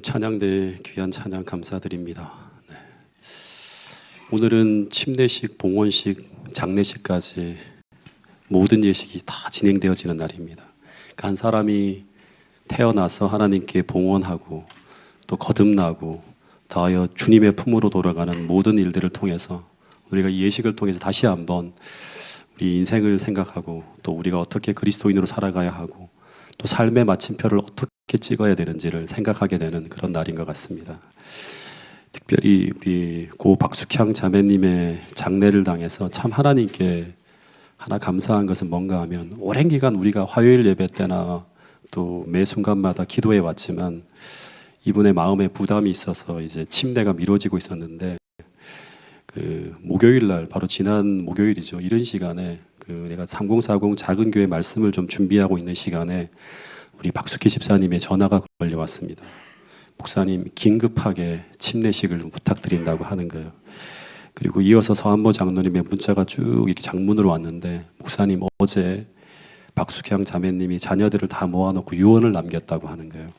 찬양대 귀한 찬양 감사드립니다. 네. 오늘은 침례식, 봉헌식, 장례식까지 모든 예식이 다 진행되어지는 날입니다. 그러니까 한 사람이 태어나서 하나님께 봉헌하고 또 거듭나고 더하여 주님의 품으로 돌아가는 모든 일들을 통해서 우리가 이 예식을 통해서 다시 한번 우리 인생을 생각하고 또 우리가 어떻게 그리스도인으로 살아가야 하고 또 삶의 마침표를 어떻게 찍어야 되는지를 생각하게 되는 그런 날인 것 같습니다. 특별히 우리 고 박숙향 자매님의 장례를 당해서 참 하나님께 하나 감사한 것은 뭔가 하면 오랜 기간 우리가 화요일 예배 때나 또 매 순간마다 기도해 왔지만 이분의 마음에 부담이 있어서 이제 침례가 미뤄지고 있었는데 그 목요일 날 바로 지난 목요일이죠. 이런 시간에 그 내가 3040 작은 교회 말씀을 좀 준비하고 있는 시간에 우리 박숙희 집사님의 전화가 걸려왔습니다. 목사님 긴급하게 침례식을 좀 부탁드린다고 하는 거예요. 그리고 이어서 서한보 장로님의 문자가 쭉 이렇게 장문으로 왔는데 목사님 어제 박숙향 자매님이 자녀들을 다 모아놓고 유언을 남겼다고 하는 거예요.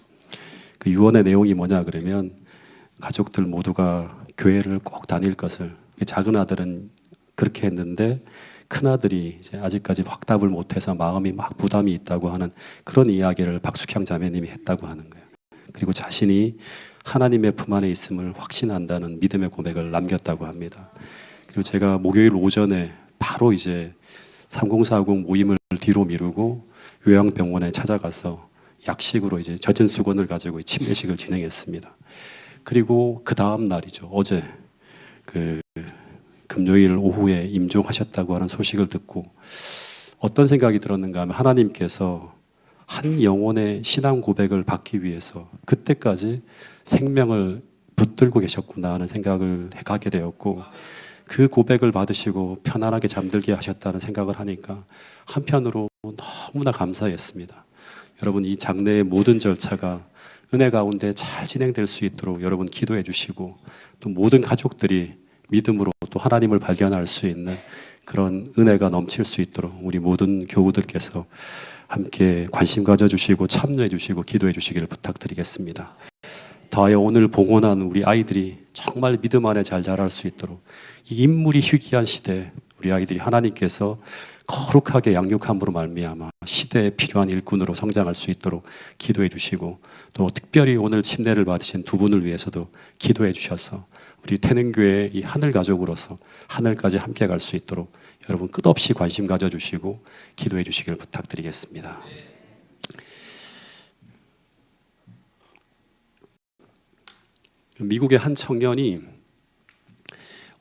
그 유언의 내용이 뭐냐 그러면 가족들 모두가 교회를 꼭 다닐 것을, 작은 아들은 그렇게 했는데 큰 아들이 이제 아직까지 확답을 못해서 마음이 막 부담이 있다고 하는 그런 이야기를 박숙향 자매님이 했다고 하는 거예요. 그리고 자신이 하나님의 품 안에 있음을 확신한다는 믿음의 고백을 남겼다고 합니다. 그리고 제가 목요일 오전에 바로 이제 3040 모임을 뒤로 미루고 요양병원에 찾아가서 약식으로 이제 젖은 수건을 가지고 침례식을 진행했습니다. 그리고 그 다음 날이죠. 어제 그 금요일 오후에 임종하셨다고 하는 소식을 듣고 어떤 생각이 들었는가 하면 하나님께서 한 영혼의 신앙 고백을 받기 위해서 그때까지 생명을 붙들고 계셨구나 하는 생각을 해가게 되었고 그 고백을 받으시고 편안하게 잠들게 하셨다는 생각을 하니까 한편으로 너무나 감사했습니다. 여러분 이 장례의 모든 절차가 은혜 가운데 잘 진행될 수 있도록 여러분 기도해 주시고 또 모든 가족들이 믿음으로 또 하나님을 발견할 수 있는 그런 은혜가 넘칠 수 있도록 우리 모든 교우들께서 함께 관심 가져주시고 참여해 주시고 기도해 주시기를 부탁드리겠습니다. 더하여 오늘 봉헌한 우리 아이들이 정말 믿음 안에 잘 자랄 수 있도록 이 인물이 희귀한 시대에 우리 아이들이 하나님께서 거룩하게 양육함으로 말미암아 시대에 필요한 일꾼으로 성장할 수 있도록 기도해 주시고 또 특별히 오늘 침례를 받으신 두 분을 위해서도 기도해 주셔서 우리 태능교회의 이 하늘 가족으로서 하늘까지 함께 갈 수 있도록 여러분 끝없이 관심 가져주시고 기도해 주시기를 부탁드리겠습니다. 미국의 한 청년이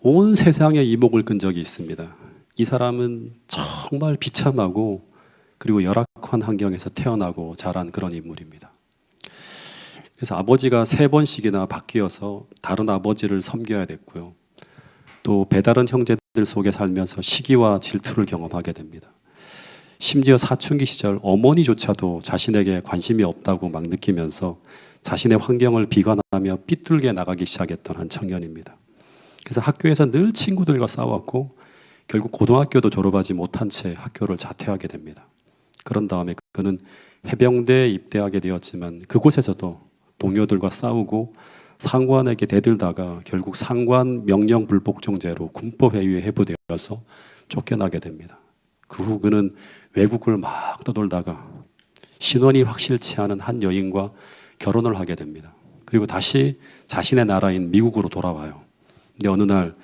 온 세상에 이목을 끈 적이 있습니다. 이 사람은 정말 비참하고 그리고 열악한 환경에서 태어나고 자란 그런 인물입니다. 그래서 아버지가 3번씩이나 바뀌어서 다른 아버지를 섬겨야 됐고요. 또 배다른 형제들 속에 살면서 시기와 질투를 경험하게 됩니다. 심지어 사춘기 시절 어머니조차도 자신에게 관심이 없다고 막 느끼면서 자신의 환경을 비관하며 삐뚤게 나가기 시작했던 한 청년입니다. 그래서 학교에서 늘 친구들과 싸웠고 결국 고등학교도 졸업하지 못한 채 학교를 자퇴하게 됩니다. 그런 다음에 그는 해병대에 입대하게 되었지만 그곳에서도 동료들과 싸우고 상관에게 대들다가 결국 상관 명령 불복종죄로 군법회의에 회부되어서 쫓겨나게 됩니다. 그 후 그는 외국을 막 떠돌다가 신원이 확실치 않은 한 여인과 결혼을 하게 됩니다. 그리고 다시 자신의 나라인 미국으로 돌아와요. 근데 어느 날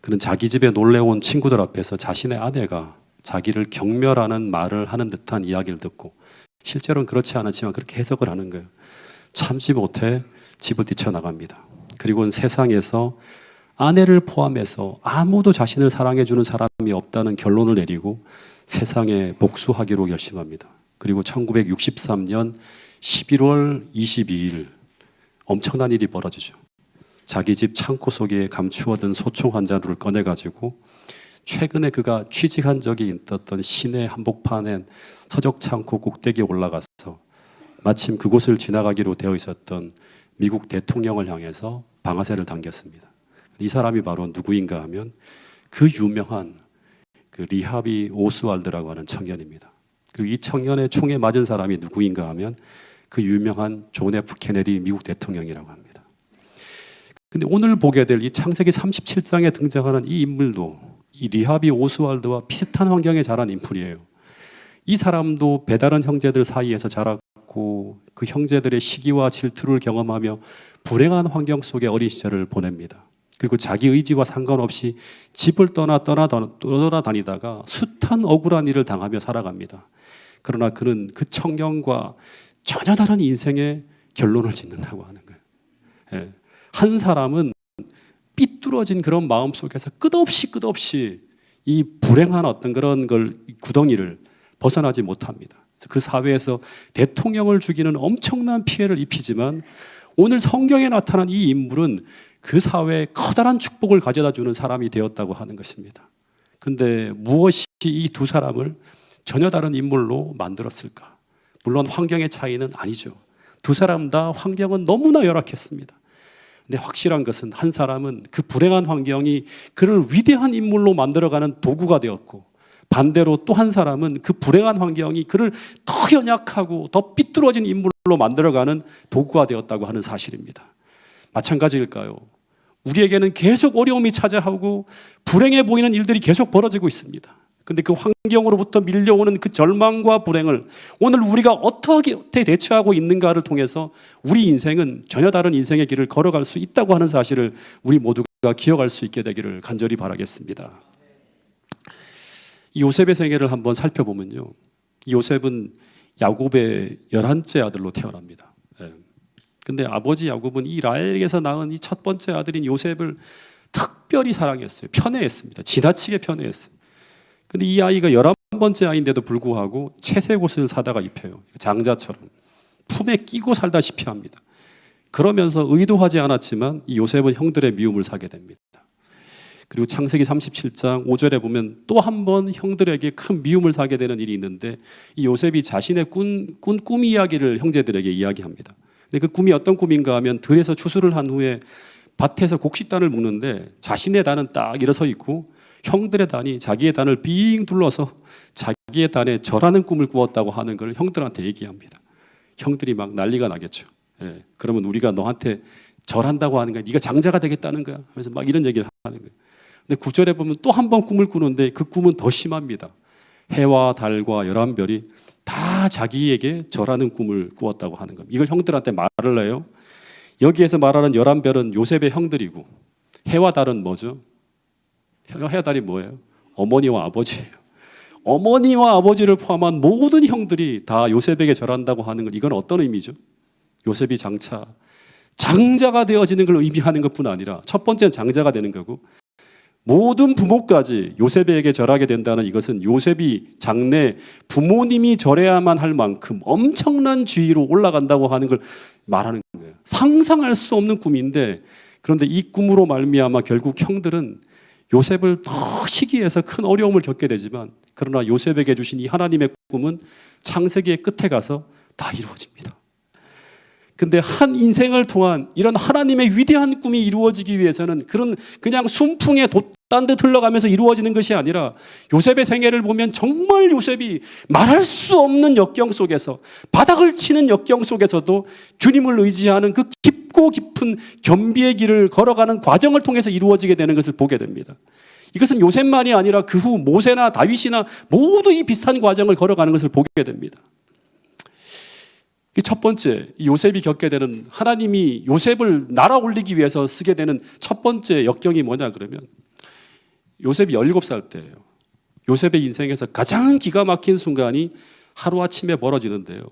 그는 자기 집에 놀러온 친구들 앞에서 자신의 아내가 자기를 경멸하는 말을 하는 듯한 이야기를 듣고 실제로는 그렇지 않았지만 그렇게 해석을 하는 거예요. 참지 못해 집을 뛰쳐나갑니다. 그리고는 세상에서 아내를 포함해서 아무도 자신을 사랑해주는 사람이 없다는 결론을 내리고 세상에 복수하기로 결심합니다. 그리고 1963년 11월 22일 엄청난 일이 벌어지죠. 자기 집 창고 속에 감추어둔 소총 한 자루를 꺼내가지고 최근에 그가 취직한 적이 있었던 시내 한복판엔 서적 창고 꼭대기에 올라가서 마침 그곳을 지나가기로 되어 있었던 미국 대통령을 향해서 방아쇠를 당겼습니다. 이 사람이 바로 누구인가 하면 그 유명한 그 리하비 오스왈드라고 하는 청년입니다. 그리고 이 청년의 총에 맞은 사람이 누구인가 하면 그 유명한 존 F 케네디 미국 대통령이라고 합니다. 근데 오늘 보게 될 이 창세기 37장에 등장하는 이 인물도 이 리하비 오스왈드와 비슷한 환경에 자란 인물이에요. 이 사람도 배다른 형제들 사이에서 자랐고 그 형제들의 시기와 질투를 경험하며 불행한 환경 속에 어린 시절을 보냅니다. 그리고 자기 의지와 상관없이 집을 떠나다니다가 숱한 억울한 일을 당하며 살아갑니다. 그러나 그는 그 청년과 전혀 다른 인생의 결론을 짓는다고 하는 거예요. 예. 한 사람은 삐뚤어진 그런 마음 속에서 끝없이 이 불행한 어떤 그런 구덩이를 벗어나지 못합니다. 그 사회에서 대통령을 죽이는 엄청난 피해를 입히지만 오늘 성경에 나타난 이 인물은 그 사회에 커다란 축복을 가져다 주는 사람이 되었다고 하는 것입니다. 그런데 무엇이 이 두 사람을 전혀 다른 인물로 만들었을까? 물론 환경의 차이는 아니죠. 두 사람 다 환경은 너무나 열악했습니다. 근데 확실한 것은 한 사람은 그 불행한 환경이 그를 위대한 인물로 만들어가는 도구가 되었고, 반대로 또 한 사람은 그 불행한 환경이 그를 더 연약하고 더 삐뚤어진 인물로 만들어가는 도구가 되었다고 하는 사실입니다. 마찬가지일까요? 우리에게는 계속 어려움이 찾아오고 불행해 보이는 일들이 계속 벌어지고 있습니다. 근데 그 환경으로부터 밀려오는 그 절망과 불행을 오늘 우리가 어떻게 대처하고 있는가를 통해서 우리 인생은 전혀 다른 인생의 길을 걸어갈 수 있다고 하는 사실을 우리 모두가 기억할 수 있게 되기를 간절히 바라겠습니다. 이 요셉의 생애를 한번 살펴보면요, 이 요셉은 야곱의 11째 아들로 태어납니다. 근데 아버지 야곱은 이 라헬에게서 낳은 이 첫 번째 아들인 요셉을 특별히 사랑했어요. 편애했습니다. 지나치게 편애했어요. 근데 이 아이가 11번째 아이인데도 불구하고 채색 옷을 사다가 입혀요. 장자처럼 품에 끼고 살다시피 합니다. 그러면서 의도하지 않았지만 이 요셉은 형들의 미움을 사게 됩니다. 그리고 창세기 37장 5절에 보면 또 한 번 형들에게 큰 미움을 사게 되는 일이 있는데, 이 요셉이 자신의 꾼 꿈 이야기를 형제들에게 이야기합니다. 근데 그 꿈이 어떤 꿈인가 하면, 들에서 추수를 한 후에 밭에서 곡식단을 묶는데 자신의 단은 딱 일어서 있고 형들의 단이 자기의 단을 빙 둘러서 자기의 단에 절하는 꿈을 꾸었다고 하는 걸 형들한테 얘기합니다. 형들이 막 난리가 나겠죠. 예, 그러면 우리가 너한테 절한다고 하는 거야, 네가 장자가 되겠다는 거야 하면서 막 이런 얘기를 하는 거예요. 근데 9절에 보면 또 한 번 꿈을 꾸는데 그 꿈은 더 심합니다. 해와 달과 11별이 다 자기에게 절하는 꿈을 꾸었다고 하는 겁니다. 이걸 형들한테 말을 해요. 여기에서 말하는 11별은 요셉의 형들이고, 해와 달은 뭐죠? 해와 달이 뭐예요? 어머니와 아버지예요. 어머니와 아버지를 포함한 모든 형들이 다 요셉에게 절한다고 하는 건, 이건 어떤 의미죠? 요셉이 장차 장자가 되어지는 걸 의미하는 것뿐 아니라, 첫 번째는 장자가 되는 거고, 모든 부모까지 요셉에게 절하게 된다는 이것은 요셉이 장래 부모님이 절해야만 할 만큼 엄청난 지위로 올라간다고 하는 걸 말하는 거예요. 상상할 수 없는 꿈인데, 그런데 이 꿈으로 말미암아 결국 형들은 요셉을 더 시기해서 큰 어려움을 겪게 되지만, 그러나 요셉에게 주신 이 하나님의 꿈은 창세기의 끝에 가서 다 이루어집니다. 근데 한 인생을 통한 이런 하나님의 위대한 꿈이 이루어지기 위해서는 그냥 순풍에 돛단 듯 흘러가면서 이루어지는 것이 아니라, 요셉의 생애를 보면 정말 요셉이 말할 수 없는 역경 속에서, 바닥을 치는 역경 속에서도 주님을 의지하는 그 깊고 깊은 겸비의 길을 걸어가는 과정을 통해서 이루어지게 되는 것을 보게 됩니다. 이것은 요셉만이 아니라 그 후 모세나 다윗이나 모두 이 비슷한 과정을 걸어가는 것을 보게 됩니다. 첫 번째, 요셉이 겪게 되는, 하나님이 요셉을 날아 올리기 위해서 쓰게 되는 첫 번째 역경이 뭐냐 그러면, 요셉이 17살 때예요. 요셉의 인생에서 가장 기가 막힌 순간이 하루아침에 벌어지는데요,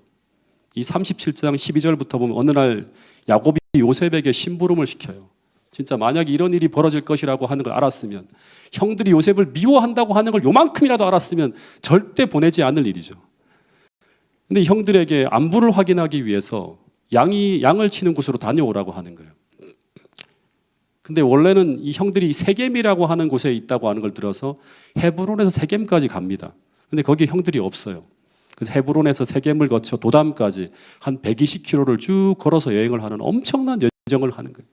이 37장 12절부터 보면 어느 날 야곱이 요셉에게 심부름을 시켜요. 진짜 만약에 이런 일이 벌어질 것이라고 하는 걸 알았으면, 형들이 요셉을 미워한다고 하는 걸 요만큼이라도 알았으면 절대 보내지 않을 일이죠. 근데 형들에게 안부를 확인하기 위해서 양을 치는 곳으로 다녀오라고 하는 거예요. 근데 원래는 이 형들이 세겜이라고 하는 곳에 있다고 하는 걸 들어서 헤브론에서 세겜까지 갑니다. 근데 거기 형들이 없어요. 그래서 헤브론에서 세겜을 거쳐 도담까지 한 120km를 쭉 걸어서 여행을 하는 엄청난 여정을 하는 거예요.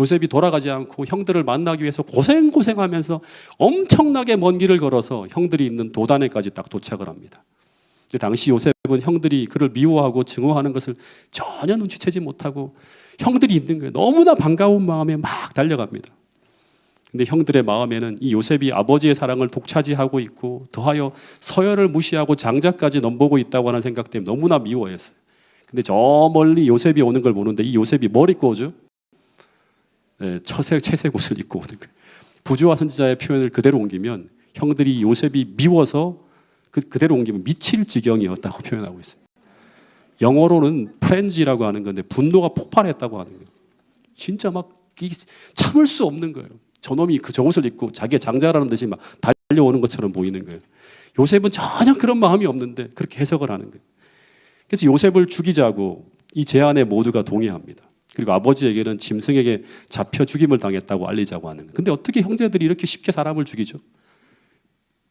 요셉이 돌아가지 않고 형들을 만나기 위해서 고생하면서 엄청나게 먼 길을 걸어서 형들이 있는 도단에까지 딱 도착을 합니다. 근데 당시 요셉은 형들이 그를 미워하고 증오하는 것을 전혀 눈치채지 못하고 형들이 있는 거예요. 너무나 반가운 마음에 막 달려갑니다. 근데 형들의 마음에는 이 요셉이 아버지의 사랑을 독차지하고 있고 더하여 서열을 무시하고 장자까지 넘보고 있다고 하는 생각 때문에 너무나 미워했어요. 근데 저 멀리 요셉이 오는 걸 보는데 이 요셉이 뭘 입고 오죠? 네, 채색 옷을 입고 오는 거예요. 부조와 선지자의 표현을 그대로 옮기면 형들이 요셉이 미워서 그대로 옮기면 미칠 지경이었다고 표현하고 있습니다. 영어로는 프렌지라고 하는 건데 분노가 폭발했다고 하는 거예요. 진짜 막 참을 수 없는 거예요. 저놈이 저 옷을 입고 자기의 장자라는 듯이 막 달려오는 것처럼 보이는 거예요. 요셉은 전혀 그런 마음이 없는데 그렇게 해석을 하는 거예요. 그래서 요셉을 죽이자고 이 제안에 모두가 동의합니다. 그리고 아버지에게는 짐승에게 잡혀 죽임을 당했다고 알리자고 하는 거예요. 근데 어떻게 형제들이 이렇게 쉽게 사람을 죽이죠?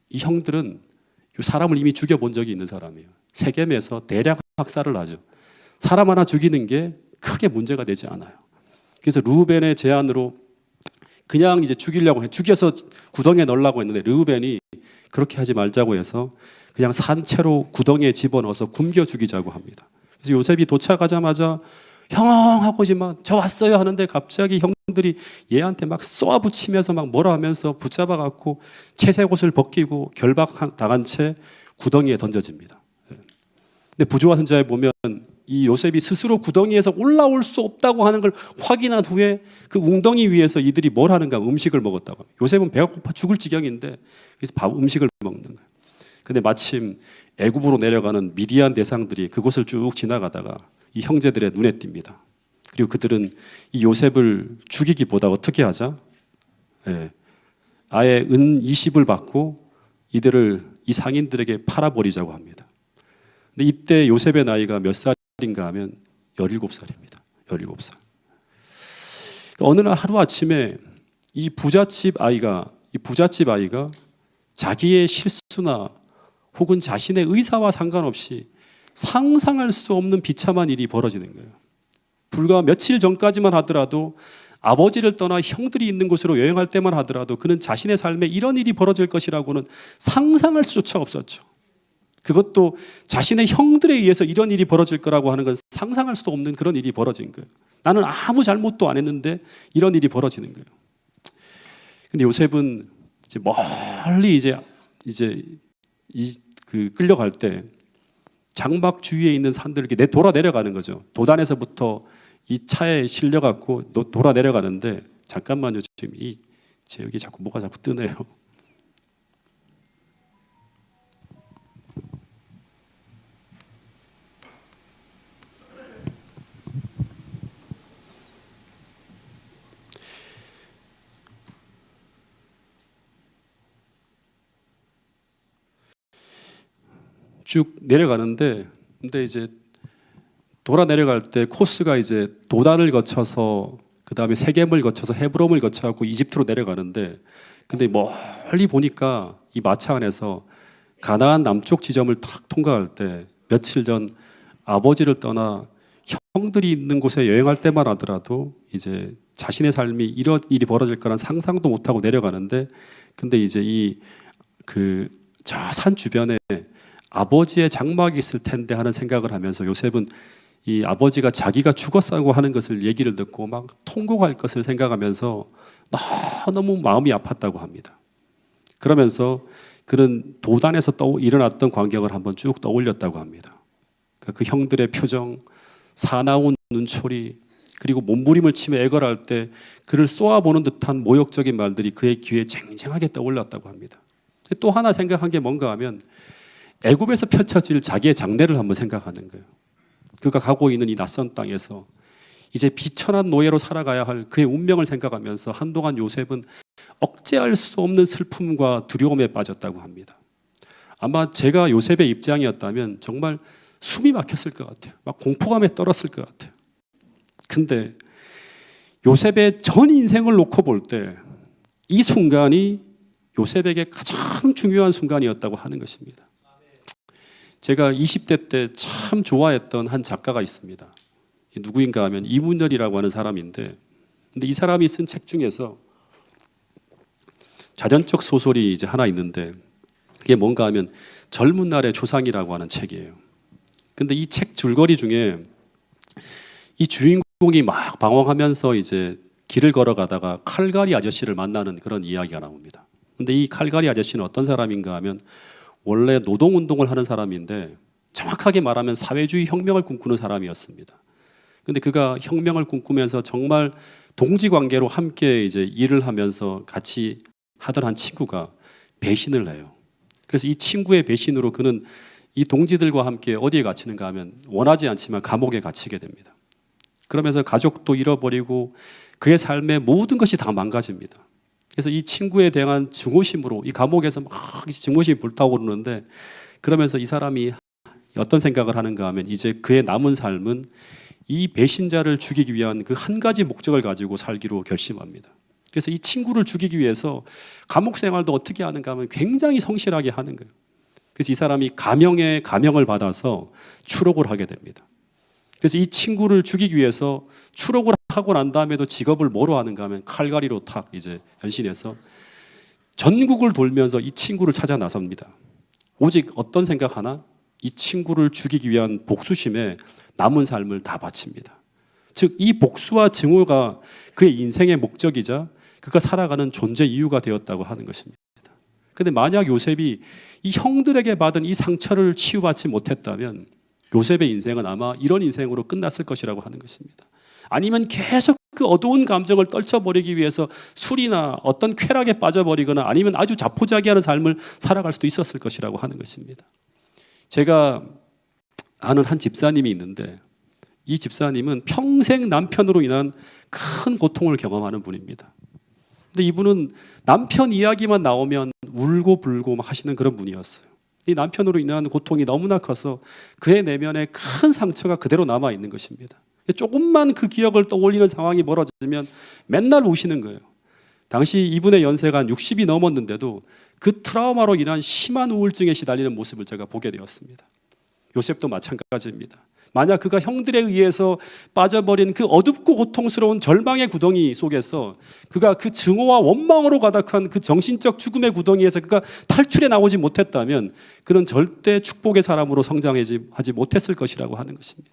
이 형들은 사람을 이미 죽여본 적이 있는 사람이에요. 세겜에서 대량 학살을 하죠. 사람 하나 죽이는 게 크게 문제가 되지 않아요. 그래서 르우벤의 제안으로 그냥 이제 죽여서 구덩이에 넣으려고 했는데 르우벤이 그렇게 하지 말자고 해서 그냥 산채로 구덩이에 집어넣어서 굶겨 죽이자고 합니다. 그래서 요셉이 도착하자마자 형 하고 있지만 저 왔어요 하는데 갑자기 형들이 얘한테 막 쏘아붙이면서 막 뭐라 하면서 붙잡아 갖고 채색 옷을 벗기고 결박 당한 채 구덩이에 던져집니다. 근데 부조와 선지자에 보면 이 요셉이 스스로 구덩이에서 올라올 수 없다고 하는 걸 확인한 후에 그 웅덩이 위에서 이들이 뭘 하는가? 음식을 먹었다고 합니다. 요셉은 배가 고파 죽을 지경인데 그래서 음식을 먹는 거예요. 근데 마침 애굽으로 내려가는 미디안 대상들이 그곳을 쭉 지나가다가 이 형제들의 눈에 띕니다. 그리고 그들은 이 요셉을 죽이기보다 어떻게 하자? 아예 은 20을 받고 이들을 이 상인들에게 팔아버리자고 합니다. 근데 이때 요셉의 나이가 몇 살인가 하면 17살입니다. 17살. 어느 날 하루아침에 이 부잣집 아이가 자기의 실수나 혹은 자신의 의사와 상관없이 상상할 수 없는 비참한 일이 벌어지는 거예요. 불과 며칠 전까지만 하더라도 아버지를 떠나 형들이 있는 곳으로 여행할 때만 하더라도 그는 자신의 삶에 이런 일이 벌어질 것이라고는 상상할 수조차 없었죠. 그것도 자신의 형들에 의해서 이런 일이 벌어질 거라고 하는 건 상상할 수도 없는 그런 일이 벌어진 거예요. 나는 아무 잘못도 안 했는데 이런 일이 벌어지는 거예요. 근데 요셉은 이제 멀리 끌려갈 때 장막 주위에 있는 산들을 이렇게 돌아 내려가는 거죠. 도단에서부터 이 차에 실려 갖고 돌아 내려가는데 잠깐만요. 지금 제 여기 자꾸 뭐가 자꾸 뜨네요. 쭉 내려가는데 근데 이제 돌아 내려갈 때 코스가 이제 도단을 거쳐서 그 다음에 세겜을 거쳐서 헤브론을 거쳐갖고 이집트로 내려가는데 근데 멀리 보니까 이 마차 안에서 가나안 남쪽 지점을 탁 통과할 때 며칠 전 아버지를 떠나 형들이 있는 곳에 여행할 때만 하더라도 이제 자신의 삶이 이런 일이 벌어질 거란 상상도 못하고 내려가는데 근데 이제 저 산 주변에 아버지의 장막이 있을 텐데 하는 생각을 하면서 요셉은 이 아버지가 자기가 죽었다고 하는 것을 얘기를 듣고 막 통곡할 것을 생각하면서 너무 마음이 아팠다고 합니다. 그러면서 그는 도단에서 일어났던 광경을 한번 쭉 떠올렸다고 합니다. 그 형들의 표정, 사나운 눈초리, 그리고 몸부림을 치며 애걸할 때 그를 쏘아보는 듯한 모욕적인 말들이 그의 귀에 쟁쟁하게 떠올랐다고 합니다. 또 하나 생각한 게 뭔가 하면 애굽에서 펼쳐질 자기의 장래를 한번 생각하는 거예요. 그가 가고 있는 이 낯선 땅에서 이제 비천한 노예로 살아가야 할 그의 운명을 생각하면서 한동안 요셉은 억제할 수 없는 슬픔과 두려움에 빠졌다고 합니다. 아마 제가 요셉의 입장이었다면 정말 숨이 막혔을 것 같아요. 막 공포감에 떨었을 것 같아요. 근데 요셉의 전 인생을 놓고 볼 때 이 순간이 요셉에게 가장 중요한 순간이었다고 하는 것입니다. 제가 20대 때 참 좋아했던 한 작가가 있습니다. 누구인가 하면 이문열이라고 하는 사람인데 근데 이 사람이 쓴 책 중에서 자전적 소설이 이제 하나 있는데 그게 뭔가 하면 젊은 날의 조상이라고 하는 책이에요. 근데 이 책 줄거리 중에 이 주인공이 막 방황하면서 이제 길을 걸어가다가 칼갈이 아저씨를 만나는 그런 이야기가 나옵니다. 근데 이 칼갈이 아저씨는 어떤 사람인가 하면 원래 노동운동을 하는 사람인데 정확하게 말하면 사회주의 혁명을 꿈꾸는 사람이었습니다. 근데 그가 혁명을 꿈꾸면서 정말 동지관계로 함께 이제 일을 하면서 같이 하던 한 친구가 배신을 해요. 그래서 이 친구의 배신으로 그는 이 동지들과 함께 어디에 갇히는가 하면 원하지 않지만 감옥에 갇히게 됩니다. 그러면서 가족도 잃어버리고 그의 삶의 모든 것이 다 망가집니다. 그래서 이 친구에 대한 증오심으로 이 감옥에서 막 증오심이 불타오르는데, 그러면서 이 사람이 어떤 생각을 하는가 하면 이제 그의 남은 삶은 이 배신자를 죽이기 위한 그 한 가지 목적을 가지고 살기로 결심합니다. 그래서 이 친구를 죽이기 위해서 감옥 생활도 어떻게 하는가 하면 굉장히 성실하게 하는 거예요. 그래서 이 사람이 감형을 받아서 추록을 하게 됩니다. 그래서 이 친구를 죽이기 위해서 추록을 하고 난 다음에도 직업을 뭐로 하는가 하면 칼갈이로 탁 이제 변신해서 전국을 돌면서 이 친구를 찾아 나섭니다. 오직 어떤 생각 하나? 이 친구를 죽이기 위한 복수심에 남은 삶을 다 바칩니다. 즉, 이 복수와 증오가 그의 인생의 목적이자 그가 살아가는 존재 이유가 되었다고 하는 것입니다. 그런데 만약 요셉이 이 형들에게 받은 이 상처를 치유받지 못했다면 요셉의 인생은 아마 이런 인생으로 끝났을 것이라고 하는 것입니다. 아니면 계속 그 어두운 감정을 떨쳐버리기 위해서 술이나 어떤 쾌락에 빠져버리거나 아니면 아주 자포자기하는 삶을 살아갈 수도 있었을 것이라고 하는 것입니다. 제가 아는 한 집사님이 있는데 이 집사님은 평생 남편으로 인한 큰 고통을 경험하는 분입니다. 근데 이분은 남편 이야기만 나오면 울고 불고 막 하시는 그런 분이었어요. 이 남편으로 인한 고통이 너무나 커서 그의 내면에 큰 상처가 그대로 남아 있는 것입니다. 조금만 그 기억을 떠올리는 상황이 벌어지면 맨날 우시는 거예요. 당시 이분의 연세가 한 60이 넘었는데도 그 트라우마로 인한 심한 우울증에 시달리는 모습을 제가 보게 되었습니다. 요셉도 마찬가지입니다. 만약 그가 형들에 의해서 빠져버린 그 어둡고 고통스러운 절망의 구덩이 속에서 그가 그 증오와 원망으로 가득한 그 정신적 죽음의 구덩이에서 그가 탈출해 나오지 못했다면 그는 절대 축복의 사람으로 성장하지 못했을 것이라고 하는 것입니다.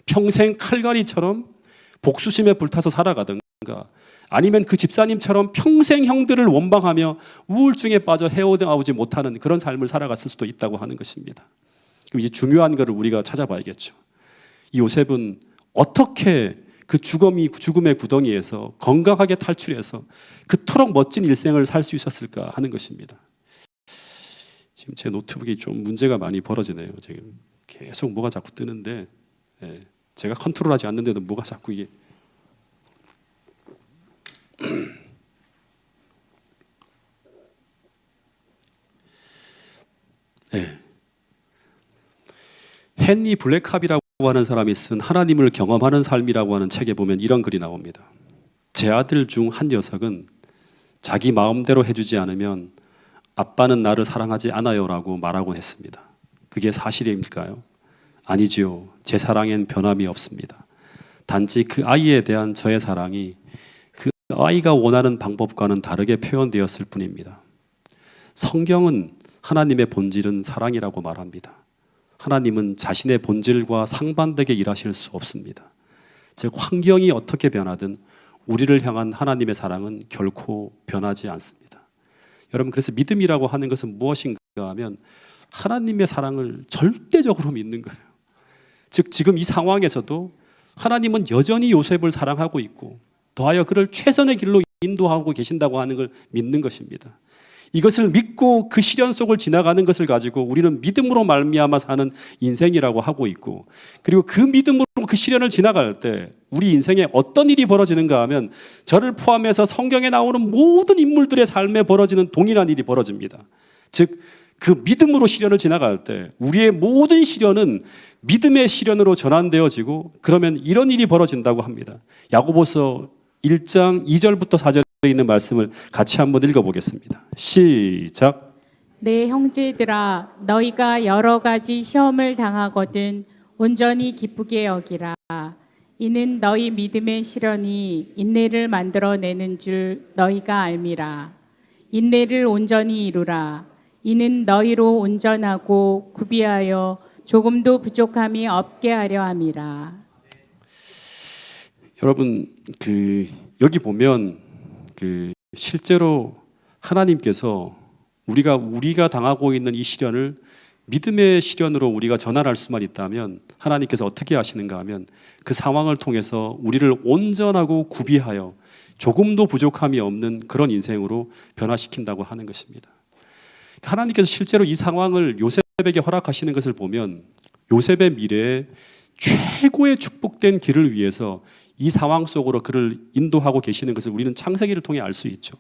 평생 칼갈이처럼 복수심에 불타서 살아가든가 아니면 그 집사님처럼 평생 형들을 원망하며 우울증에 빠져 헤어나오지 못하는 그런 삶을 살아갔을 수도 있다고 하는 것입니다. 그럼 이제 중요한 것을 우리가 찾아봐야겠죠. 이 요셉은 어떻게 그 죽음의 구덩이에서 건강하게 탈출해서 그토록 멋진 일생을 살 수 있었을까 하는 것입니다. 지금 제 노트북이 좀 문제가 많이 벌어지네요. 지금 계속 뭐가 자꾸 뜨는데 제가 컨트롤하지 않는데도 뭐가 자꾸 이게 헨리 블랙캅이라고 하는 사람이 쓴 하나님을 경험하는 삶이라고 하는 책에 보면 이런 글이 나옵니다. 제 아들 중 한 녀석은 자기 마음대로 해주지 않으면 아빠는 나를 사랑하지 않아요라고 말하곤 했습니다. 그게 사실입니까요? 아니지요. 제 사랑엔 변함이 없습니다. 단지 그 아이에 대한 저의 사랑이 그 아이가 원하는 방법과는 다르게 표현되었을 뿐입니다. 성경은 하나님의 본질은 사랑이라고 말합니다. 하나님은 자신의 본질과 상반되게 일하실 수 없습니다. 즉 환경이 어떻게 변하든 우리를 향한 하나님의 사랑은 결코 변하지 않습니다. 여러분, 그래서 믿음이라고 하는 것은 무엇인가 하면 하나님의 사랑을 절대적으로 믿는 거예요. 즉 지금 이 상황에서도 하나님은 여전히 요셉을 사랑하고 있고 더하여 그를 최선의 길로 인도하고 계신다고 하는 걸 믿는 것입니다. 이것을 믿고 그 시련 속을 지나가는 것을 가지고 우리는 믿음으로 말미암아 사는 인생이라고 하고 있고, 그리고 그 믿음으로 그 시련을 지나갈 때 우리 인생에 어떤 일이 벌어지는가 하면 저를 포함해서 성경에 나오는 모든 인물들의 삶에 벌어지는 동일한 일이 벌어집니다. 즉 그 믿음으로 시련을 지나갈 때 우리의 모든 시련은 믿음의 시련으로 전환되어지고 그러면 이런 일이 벌어진다고 합니다. 야고보서 1장 2절부터 4절에 있는 말씀을 같이 한번 읽어보겠습니다. 시작. 내 형제들아, 너희가 여러 가지 시험을 당하거든 온전히 기쁘게 여기라. 이는 너희 믿음의 시련이 인내를 만들어내는 줄 너희가 알미라. 인내를 온전히 이루라. 이는 너희로 온전하고 구비하여 조금도 부족함이 없게 하려 함이라. 여러분 여기 보면 실제로 하나님께서 우리가 당하고 있는 이 시련을 믿음의 시련으로 우리가 전환할 수만 있다면 하나님께서 어떻게 하시는가 하면 그 상황을 통해서 우리를 온전하고 구비하여 조금도 부족함이 없는 그런 인생으로 변화시킨다고 하는 것입니다. 하나님께서 실제로 이 상황을 요셉에게 허락하시는 것을 보면 요셉의 미래에 최고의 축복된 길을 위해서 이 상황 속으로 그를 인도하고 계시는 것을 우리는 창세기를 통해 알 수 있죠.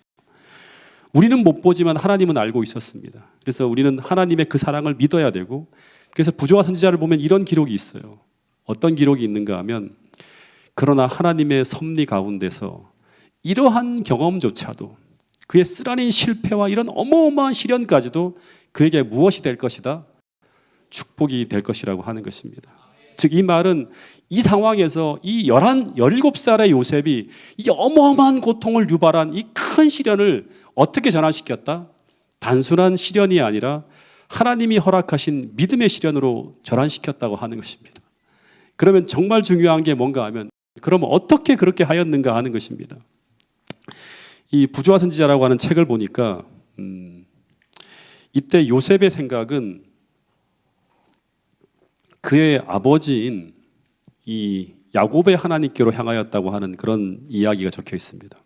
우리는 못 보지만 하나님은 알고 있었습니다. 그래서 우리는 하나님의 그 사랑을 믿어야 되고, 그래서 부조와 선지자를 보면 이런 기록이 있어요. 어떤 기록이 있는가 하면, 그러나 하나님의 섭리 가운데서 이러한 경험조차도 그의 쓰라린 실패와 이런 어마어마한 시련까지도 그에게 무엇이 될 것이다? 축복이 될 것이라고 하는 것입니다. 즉 이 말은 이 상황에서 이 17살의 요셉이 이 어마어마한 고통을 유발한 이 큰 시련을 어떻게 전환시켰다? 단순한 시련이 아니라 하나님이 허락하신 믿음의 시련으로 전환시켰다고 하는 것입니다. 그러면 정말 중요한 게 뭔가 하면, 그럼 어떻게 그렇게 하였는가 하는 것입니다. 이 부조와 선지자라고 하는 책을 보니까 이때 요셉의 생각은 그의 아버지인 이 야곱의 하나님께로 향하였다고 하는 그런 이야기가 적혀 있습니다.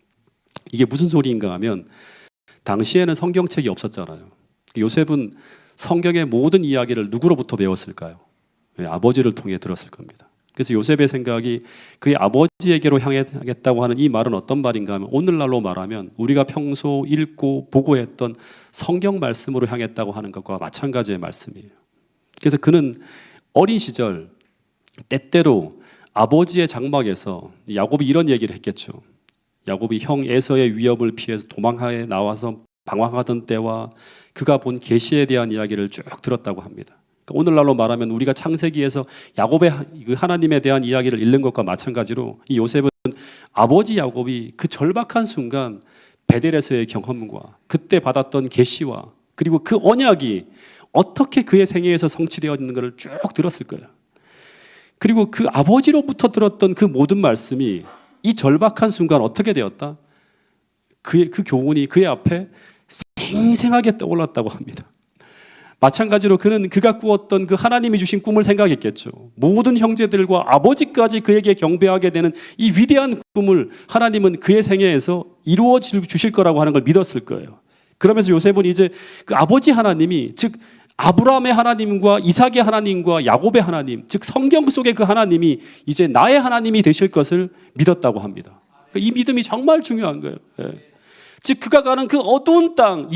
이게 무슨 소리인가 하면, 당시에는 성경책이 없었잖아요. 요셉은 성경의 모든 이야기를 누구로부터 배웠을까요? 아버지를 통해 들었을 겁니다. 그래서 요셉의 생각이 그의 아버지에게로 향하겠다고 하는 이 말은 어떤 말인가 하면, 오늘날로 말하면 우리가 평소 읽고 보고했던 성경 말씀으로 향했다고 하는 것과 마찬가지의 말씀이에요. 그래서 그는 어린 시절 때때로 아버지의 장막에서 야곱이 이런 얘기를 했겠죠. 야곱이 형 에서의 위협을 피해서 도망하에 나와서 방황하던 때와 그가 본 계시에 대한 이야기를 쭉 들었다고 합니다. 그러니까 오늘날로 말하면 우리가 창세기에서 야곱의 그 하나님에 대한 이야기를 읽는 것과 마찬가지로 이 요셉은 아버지 야곱이 그 절박한 순간 베델에서의 경험과 그때 받았던 계시와 그리고 그 언약이 어떻게 그의 생애에서 성취되어 있는 것을 쭉 들었을 거예요. 그리고 그 아버지로부터 들었던 그 모든 말씀이 이 절박한 순간 어떻게 되었다? 그 교훈이 그의 앞에 생생하게 떠올랐다고 합니다. 마찬가지로 그는 그가 꾸었던 그 하나님이 주신 꿈을 생각했겠죠. 모든 형제들과 아버지까지 그에게 경배하게 되는 이 위대한 꿈을 하나님은 그의 생애에서 이루어 주실 거라고 하는 걸 믿었을 거예요. 그러면서 요셉은 이제 그 아버지 하나님이, 즉 아브라함의 하나님과 이삭의 하나님과 야곱의 하나님, 즉 성경 속의 그 하나님이 이제 나의 하나님이 되실 것을 믿었다고 합니다. 이 믿음이 정말 중요한 거예요. 즉 그가 가는 그 어두운 땅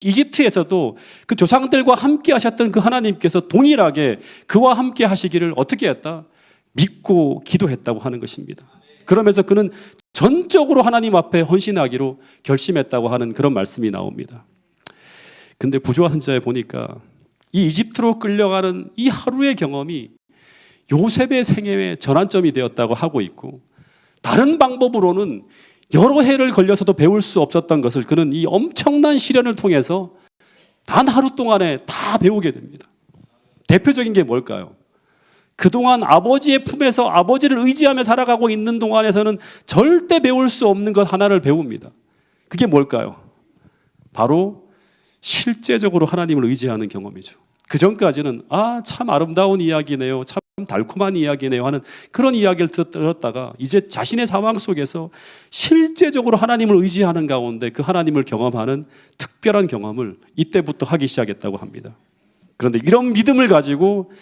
이집트에서도 그 조상들과 함께 하셨던 그 하나님께서 동일하게 그와 함께 하시기를 어떻게 했다? 믿고 기도했다고 하는 것입니다. 그러면서 그는 전적으로 하나님 앞에 헌신하기로 결심했다고 하는 그런 말씀이 나옵니다. 근데 부조와 선지자에 보니까 이 이집트로 끌려가는 이 하루의 경험이 요셉의 생애의 전환점이 되었다고 하고 있고, 다른 방법으로는 여러 해를 걸려서도 배울 수 없었던 것을 그는 이 엄청난 시련을 통해서 단 하루 동안에 다 배우게 됩니다. 대표적인 게 뭘까요? 그동안 아버지의 품에서 아버지를 의지하며 살아가고 있는 동안에서는 절대 배울 수 없는 것 하나를 배웁니다. 그게 뭘까요? 바로 실제적으로 하나님을 의지하는 경험이죠. 그 전까지는 참 아름다운 이야기네요, 참 달콤한 이야기네요 하는 그런 이야기를 들었다가 이제 자신의 상황 속에서 실제적으로 하나님을 의지하는 가운데 그 하나님을 경험하는 특별한 경험을 이때부터 하기 시작했다고 합니다. 그런데 이런 믿음을 가지고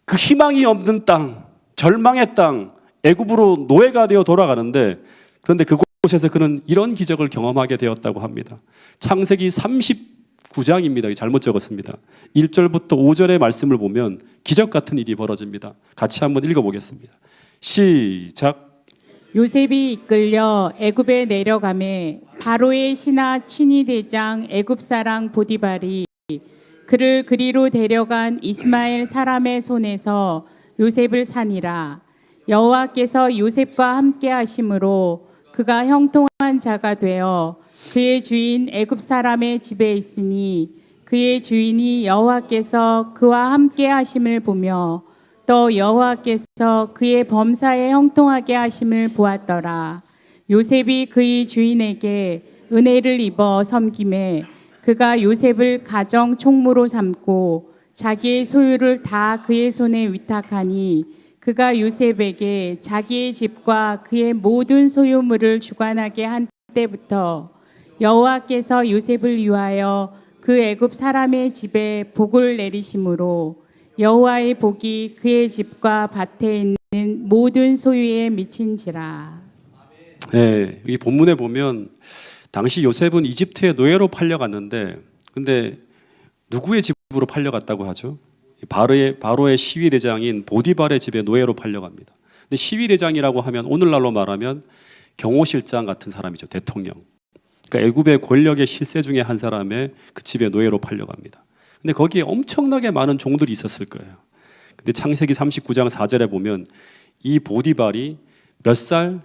그 희망이 없는 땅, 절망의 땅, 애굽으로 노예가 되어 돌아가는데, 그런데 그곳에서 그는 이런 기적을 경험하게 되었다고 합니다. 창세기 39장입니다. 잘못 적었습니다. 1절부터 5절의 말씀을 보면 기적 같은 일이 벌어집니다. 같이 한번 읽어보겠습니다. 시작. 요셉이 이끌려 애굽에 내려가매 바로의 신하 친위 대장 애굽 사람 보디발이 그를 그리로 데려간 이스마엘 사람의 손에서 요셉을 산이라. 여호와께서 요셉과 함께 하심으로 그가 형통한 자가 되어 그의 주인 애굽 사람의 집에 있으니 그의 주인이 여호와께서 그와 함께 하심을 보며 또 여호와께서 그의 범사에 형통하게 하심을 보았더라. 요셉이 그의 주인에게 은혜를 입어 섬김에 그가 요셉을 가정 총무로 삼고 자기의 소유를 다 그의 손에 위탁하니 그가 요셉에게 자기의 집과 그의 모든 소유물을 주관하게 한 때부터 여호와께서 요셉을 위하여 그 애굽 사람의 집에 복을 내리심으로 여호와의 복이 그의 집과 밭에 있는 모든 소유에 미친지라. 네, 여기 본문에 보면 당시 요셉은 이집트의 노예로 팔려갔는데, 근데 누구의 집으로 팔려갔다고 하죠? 바로의 시위대장인 보디발의 집에 노예로 팔려갑니다. 근데 시위대장이라고 하면 오늘날로 말하면 경호실장 같은 사람이죠. 대통령. 그러니까 애굽의 권력의 실세 중에 한 사람의 그 집에 노예로 팔려갑니다. 근데 거기에 엄청나게 많은 종들이 있었을 거예요. 근데 창세기 39장 4절에 보면 이 보디발이 몇 살?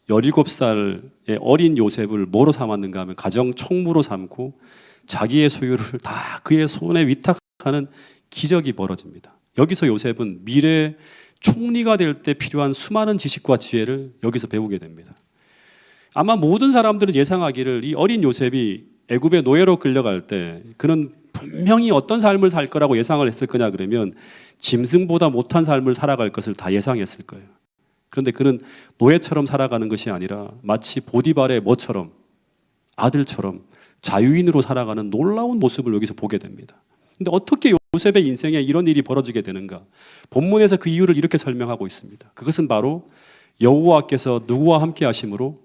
17살의 어린 요셉을 뭐로 삼았는가 하면 가정 총무로 삼고 자기의 소유를 다 그의 손에 위탁하는 기적이 벌어집니다. 여기서 요셉은 미래 총리가 될 때 필요한 수많은 지식과 지혜를 여기서 배우게 됩니다. 아마 모든 사람들은 예상하기를 이 어린 요셉이 애굽의 노예로 끌려갈 때 그는 분명히 어떤 삶을 살 거라고 예상을 했을 거냐 그러면 짐승보다 못한 삶을 살아갈 것을 다 예상했을 거예요. 그런데 그는 노예처럼 살아가는 것이 아니라 마치 보디발의 뭐처럼 아들처럼 자유인으로 살아가는 놀라운 모습을 여기서 보게 됩니다. 근데 어떻게 요셉의 인생에 이런 일이 벌어지게 되는가? 본문에서 그 이유를 이렇게 설명하고 있습니다. 그것은 바로 여호와께서 누구와 함께 하심으로?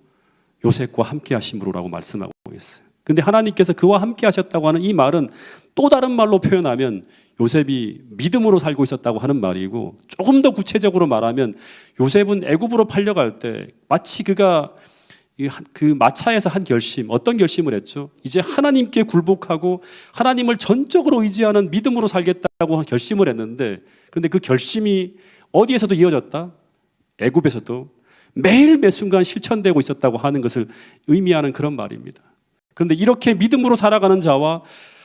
요셉과 함께 하심으로라고 말씀하고 있어요. 근데 하나님께서 그와 함께 하셨다고 하는 이 말은 또 다른 말로 표현하면 요셉이 믿음으로 살고 있었다고 하는 말이고, 조금 더 구체적으로 말하면 요셉은 애굽으로 팔려갈 때 마치 그가 그 마차에서 한 결심, 어떤 결심을 했죠? 이제 하나님께 굴복하고 하나님을 전적으로 의지하는 믿음으로 살겠다고 결심을 했는데, 그런데 그 결심이 어디에서도 이어졌다? 애굽에서도 매일 매 순간 실천되고 있었다고 하는 것을 의미하는 그런 말입니다. 그런데 이렇게 믿음으로 살아가는 자와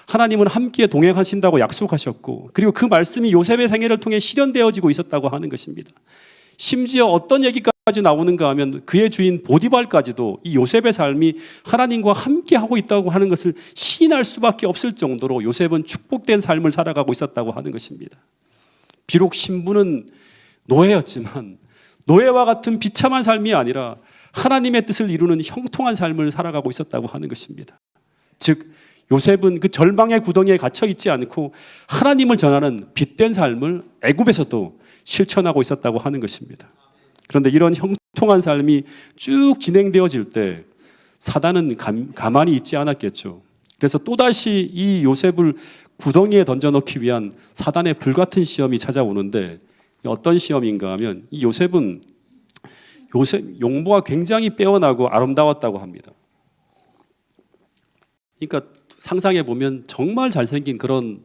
하나님은 함께 동행하신다고 약속하셨고, 그리고 그 말씀이 요셉의 생애를 통해 실현되어지고 있었다고 하는 것입니다. 심지어 어떤 얘기까지 나오는가 하면 그의 주인 보디발까지도 이 요셉의 삶이 하나님과 함께 하고 있다고 하는 것을 시인할 수밖에 없을 정도로 요셉은 축복된 삶을 살아가고 있었다고 하는 것입니다. 비록 신부는 노예였지만 노예와 같은 비참한 삶이 아니라 하나님의 뜻을 이루는 형통한 삶을 살아가고 있었다고 하는 것입니다. 즉 요셉은 그 절망의 구덩이에 갇혀 있지 않고 하나님을 전하는 빛된 삶을 애굽에서도 실천하고 있었다고 하는 것입니다. 그런데 이런 형통한 삶이 쭉 진행되어질 때 사단은 가만히 있지 않았겠죠. 그래서 또다시 이 요셉을 구덩이에 던져넣기 위한 사단의 불같은 시험이 찾아오는데, 어떤 시험인가 하면 이 요셉은 용모가 굉장히 빼어나고 아름다웠다고 합니다. 그러니까 상상해 보면 정말 잘생긴 그런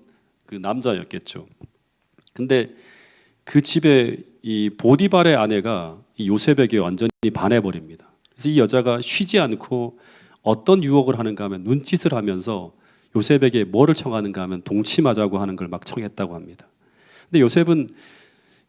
그 남자였겠죠. 근데 그 집에 이 보디발의 아내가 이 요셉에게 완전히 반해버립니다. 그래서 이 여자가 쉬지 않고 어떤 유혹을 하는가 하면 눈짓을 하면서 요셉에게 뭐를 청하는가 하면 동침하자고 하는 걸 막 청했다고 합니다. 근데 요셉은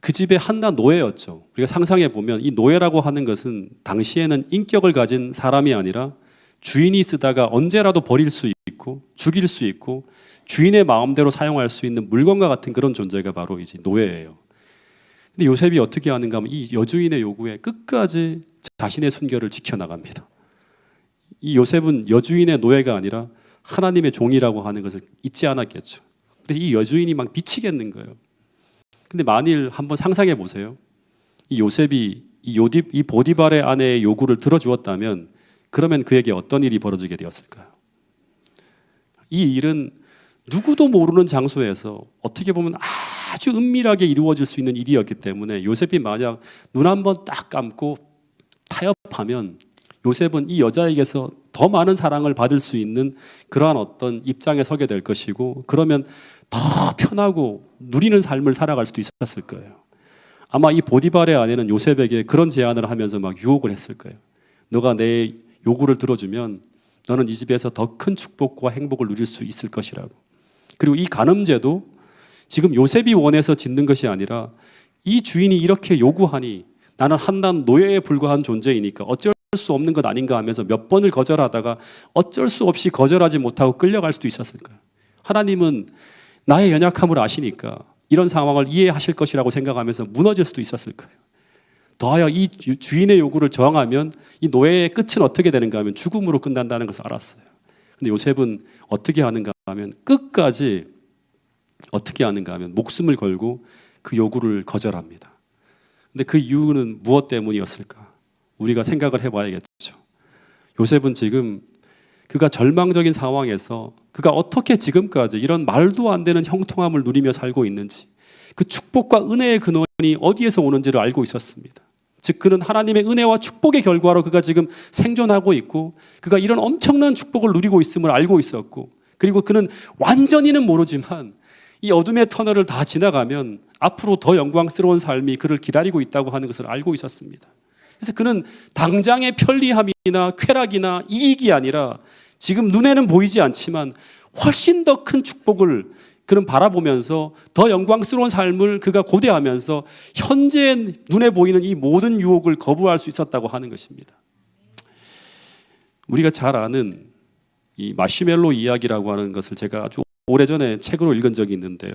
그 집의 한낱 노예였죠. 우리가 상상해 보면 이 노예라고 하는 것은 당시에는 인격을 가진 사람이 아니라 주인이 쓰다가 언제라도 버릴 수 있고 죽일 수 있고 주인의 마음대로 사용할 수 있는 물건과 같은 그런 존재가 바로 이제 노예예요. 근데 요셉이 어떻게 하는가 하면 이 여주인의 요구에 끝까지 자신의 순결을 지켜나갑니다. 이 요셉은 여주인의 노예가 아니라 하나님의 종이라고 하는 것을 잊지 않았겠죠. 그래서 이 여주인이 막 미치겠는 거예요. 근데 만일 한번 상상해 보세요. 이 요셉이 이 보디발의 아내의 요구를 들어주었다면 그러면 그에게 어떤 일이 벌어지게 되었을까요? 이 일은 누구도 모르는 장소에서 어떻게 보면 아주 은밀하게 이루어질 수 있는 일이었기 때문에 요셉이 만약 눈 한번 딱 감고 타협하면 요셉은 이 여자에게서 더 많은 사랑을 받을 수 있는 그러한 어떤 입장에 서게 될 것이고, 그러면 더 편하고 누리는 삶을 살아갈 수도 있었을 거예요. 아마 이 보디발의 아내는 요셉에게 그런 제안을 하면서 막 유혹을 했을 거예요. 너가 내 요구를 들어주면 너는 이 집에서 더 큰 축복과 행복을 누릴 수 있을 것이라고. 그리고 이 간음죄도 지금 요셉이 원해서 짓는 것이 아니라 이 주인이 이렇게 요구하니 나는 한낱 노예에 불과한 존재이니까 어쩔 수 없는 것 아닌가 하면서 몇 번을 거절하다가 어쩔 수 없이 거절하지 못하고 끌려갈 수도 있었을 거예요. 하나님은 나의 연약함을 아시니까 이런 상황을 이해하실 것이라고 생각하면서 무너질 수도 있었을 거예요. 더하여 이 주인의 요구를 저항하면 이 노예의 끝은 어떻게 되는가 하면 죽음으로 끝난다는 것을 알았어요. 근데 요셉은 어떻게 하는가 하면 끝까지 어떻게 하는가 하면 목숨을 걸고 그 요구를 거절합니다. 근데 그 이유는 무엇 때문이었을까? 우리가 생각을 해봐야겠죠. 요셉은 지금 그가 절망적인 상황에서 그가 어떻게 지금까지 이런 말도 안 되는 형통함을 누리며 살고 있는지, 그 축복과 은혜의 근원이 어디에서 오는지를 알고 있었습니다. 즉 그는 하나님의 은혜와 축복의 결과로 그가 지금 생존하고 있고 그가 이런 엄청난 축복을 누리고 있음을 알고 있었고, 그리고 그는 완전히는 모르지만 이 어둠의 터널을 다 지나가면 앞으로 더 영광스러운 삶이 그를 기다리고 있다고 하는 것을 알고 있었습니다. 그래서 그는 당장의 편리함이나 쾌락이나 이익이 아니라 지금 눈에는 보이지 않지만 훨씬 더 큰 축복을 그는 바라보면서 더 영광스러운 삶을 그가 고대하면서 현재 눈에 보이는 이 모든 유혹을 거부할 수 있었다고 하는 것입니다. 우리가 잘 아는 이 마시멜로 이야기라고 하는 것을 제가 아주 오래전에 책으로 읽은 적이 있는데요.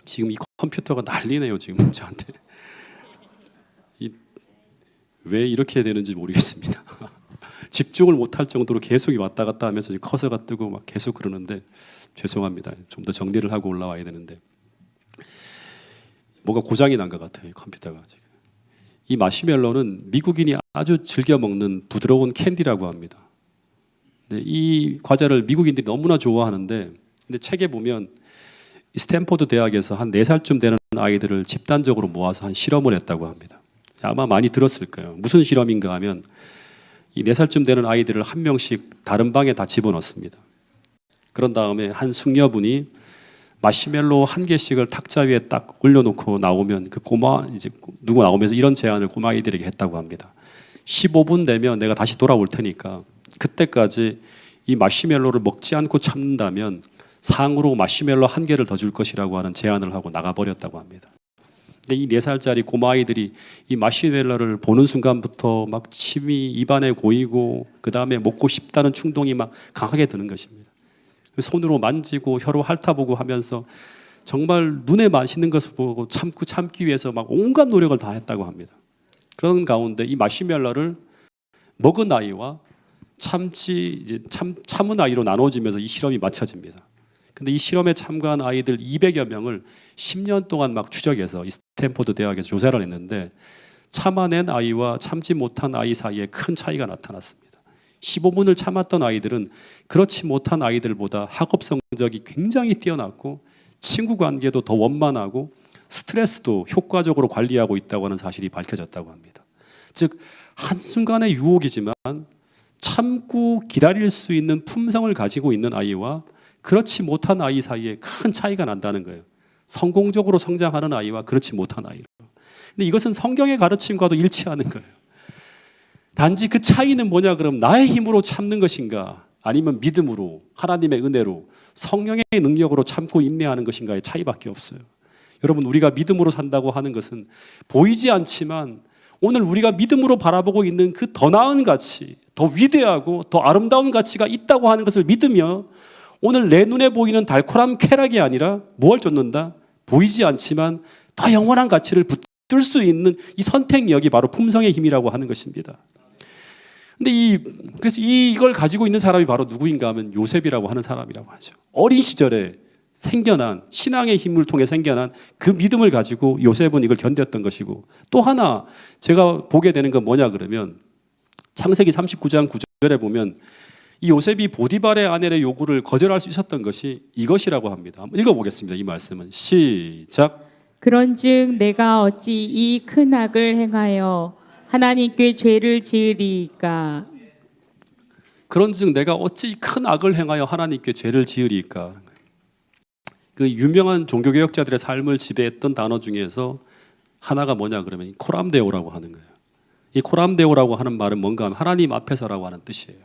지금 이 컴퓨터가 난리네요. 지금 저한테. 왜 이렇게 되는지 모르겠습니다. 집중을 못할 정도로 계속 왔다 갔다 하면서 커서가 뜨고 막 계속 그러는데 죄송합니다. 좀 더 정리를 하고 올라와야 되는데 뭐가 고장이 난 것 같아요. 컴퓨터가 지금. 이 마시멜로는 미국인이 아주 즐겨 먹는 부드러운 캔디라고 합니다. 이 과자를 미국인들이 너무나 좋아하는데, 근데 책에 보면 스탠포드 대학에서 한 4살쯤 되는 아이들을 집단적으로 모아서 한 실험을 했다고 합니다. 아마 많이 들었을 거예요. 무슨 실험인가 하면 이 4살쯤 되는 아이들을 한 명씩 다른 방에 다 집어넣습니다. 그런 다음에 한 숙녀분이 마시멜로 한 개씩을 탁자 위에 딱 올려놓고 나오면 그 꼬마 이제 누구 나오면서 이런 제안을 꼬마 아이들에게 했다고 합니다. 15분 되면 내가 다시 돌아올 테니까 그때까지 이 마시멜로를 먹지 않고 참는다면 상으로 마시멜로 한 개를 더 줄 것이라고 하는 제안을 하고 나가버렸다고 합니다. 근데 이 4살짜리 꼬마 아이들이 이 마시멜로를 보는 순간부터 막 침이 입안에 고이고 그 다음에 먹고 싶다는 충동이 막 강하게 드는 것입니다. 손으로 만지고 혀로 핥아보고 하면서 정말 눈에 맛있는 것을 보고 참기 위해서 막 온갖 노력을 다 했다고 합니다. 그런 가운데 이 마시멜로를 먹은 아이와 참은 아이로 나눠지면서 이 실험이 마쳐집니다. 근데 이 실험에 참가한 아이들 200여 명을 10년 동안 막 추적해서 이 스탠포드 대학에서 조사를 했는데 참아낸 아이와 참지 못한 아이 사이에 큰 차이가 나타났습니다. 15분을 참았던 아이들은 그렇지 못한 아이들보다 학업 성적이 굉장히 뛰어났고 친구 관계도 더 원만하고 스트레스도 효과적으로 관리하고 있다고 하는 사실이 밝혀졌다고 합니다. 즉 한순간의 유혹이지만 참고 기다릴 수 있는 품성을 가지고 있는 아이와 그렇지 못한 아이 사이에 큰 차이가 난다는 거예요. 성공적으로 성장하는 아이와 그렇지 못한 아이로. 근데 이것은 성경의 가르침과도 일치하는 거예요. 단지 그 차이는 뭐냐 그럼 나의 힘으로 참는 것인가 아니면 믿음으로 하나님의 은혜로 성령의 능력으로 참고 인내하는 것인가의 차이밖에 없어요. 여러분 우리가 믿음으로 산다고 하는 것은 보이지 않지만 오늘 우리가 믿음으로 바라보고 있는 그 더 나은 가치, 더 위대하고 더 아름다운 가치가 있다고 하는 것을 믿으며 오늘 내 눈에 보이는 달콤한 쾌락이 아니라 무엇을 쫓는다? 보이지 않지만 더 영원한 가치를 붙들 수 있는 이 선택력이 바로 품성의 힘이라고 하는 것입니다. 근데 그래서 이걸 가지고 있는 사람이 바로 누구인가 하면 요셉이라고 하는 사람이라고 하죠. 어린 시절에 생겨난 신앙의 힘을 통해 생겨난 그 믿음을 가지고 요셉은 이걸 견뎠던 것이고, 또 하나 제가 보게 되는 건 뭐냐 그러면 창세기 39장 9절에 보면 이 요셉이 보디발의 아내의 요구를 거절할 수 있었던 것이 이것이라고 합니다. 한번 읽어보겠습니다. 이 말씀은 시작. 그런즉 내가 어찌 이 큰 악을 행하여 하나님께 죄를 지으리이까. 그런즉 내가 어찌 큰 악을 행하여 하나님께 죄를 지으리이까. 그 유명한 종교개혁자들의 삶을 지배했던 단어 중에서 하나가 뭐냐 그러면 코람데오라고 하는 거예요. 이 코람데오라고 하는 말은 뭔가 하면 하나님 앞에서라고 하는 뜻이에요.